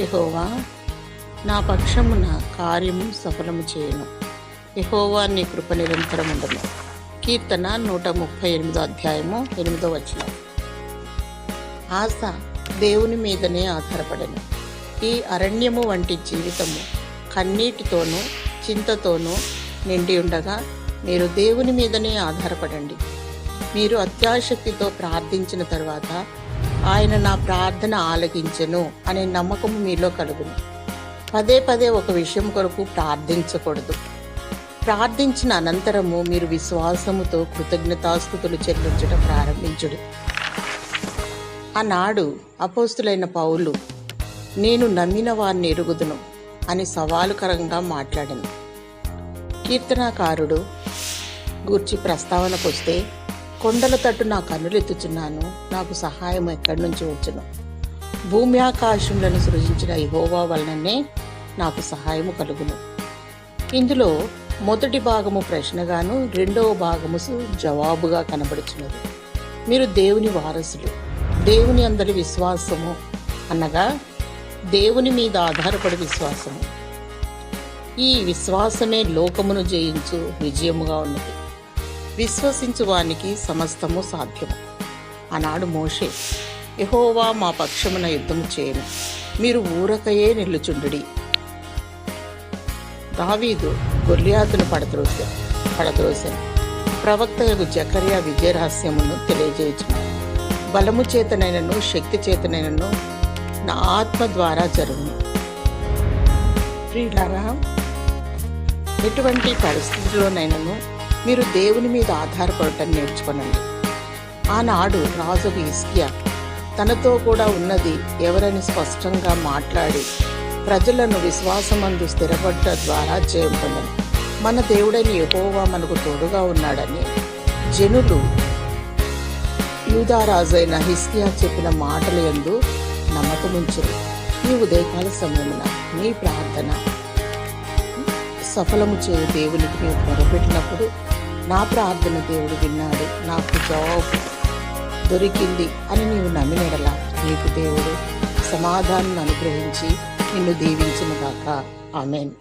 యెహోవా నా పక్షమున కార్యము సఫలము చేయును. యెహోవా నీ కృప నిరంతరం ఉండను. కీర్తన 138 అధ్యాయము 8 ఆశ దేవుని మీదనే ఆధారపడను. ఈ అరణ్యము వంటి జీవితము కన్నీటితోనూ చింతతోనూ నిండి ఉండగా మీరు దేవుని మీదనే ఆధారపడండి. మీరు అత్యాశక్తితో ప్రార్థించిన తర్వాత ఆయన నా ప్రార్థన ఆలకించెను అనే నమ్మకం మీలో కలుగును. పదే పదే ఒక విషయం కొరకు ప్రార్థించకూడదు. ప్రార్థించిన అనంతరము మీరు విశ్వాసముతో కృతజ్ఞతాస్తుతులు చెల్లించడం ప్రారంభించుడు. ఆనాడు అపోస్తులైన పౌలు నేను నమ్మిన వారిని ఎరుగుదును అని సవాలుకరంగా మాట్లాడాను. కీర్తనాకారుడు గూర్చి ప్రస్తావనకు వస్తే, కొండల తట్టు నా కన్నులెత్తుచున్నాను, నాకు సహాయం ఎక్కడి నుంచి వచ్చును. భూమి ఆకాశములను సృజించిన యెహోవా వలననే నాకు సహాయము కలుగును. ఇందులో మొదటి భాగము ప్రశ్నగాను, రెండవ భాగము జవాబుగా కనబడుచున్నది. మీరు దేవుని వారసులు. దేవుని అందరి విశ్వాసము అనగా దేవుని మీద ఆధారపడి విశ్వాసము. ఈ విశ్వాసమే లోకమును జయించు విజయముగా ఉన్నది. విశ్వసించు వానికి సమస్తము సాధ్యము. ఆనాడు మోషే, యెహోవా మా పక్షమున యుద్ధము చేయను, మీరు ఊరకయే నిల్లుచుండుడి. దావీదు గొల్లియాతును పడద్రోసెను. ప్రవక్తయగు జకర్యా విజయ రహస్యమును తెలియజేయుచున్నాడు. బలము చేతనైనను శక్తి చేతనైనను నా ఆత్మ ద్వారా జరుగును. ప్రియులారా, ఎటువంటి పరిస్థితుల్లోనైనాను మీరు దేవుని మీద ఆధారపడటం నేర్చుకోనండి. ఆనాడు రాజు హిజ్కియా తనతో కూడా ఉన్నది ఎవరని స్పష్టంగా మాట్లాడి ప్రజలను విశ్వాసమందు స్థిరపడ్డ ద్వారా జయం పొందను. మన దేవుడైన యెహోవా మనకు తోడుగా ఉన్నాడని జనులు యూదారాజు అయిన హిజ్కియా చెప్పిన మాటల యందు నమ్మకముంచురు. ఈ ఉదయకాల సమయమున నీ ప్రార్థన సఫలము చేయు దేవునికి నీవు మొరపెట్టినప్పుడు, నా ప్రార్థన దేవుడు విన్నాడు, నాకు జవాబు దొరికింది అని నీవు నమ్మినడలా నీకు దేవుడు సమాధానం అనుగ్రహించి నిన్ను దీవించును గాక. ఆమేన్.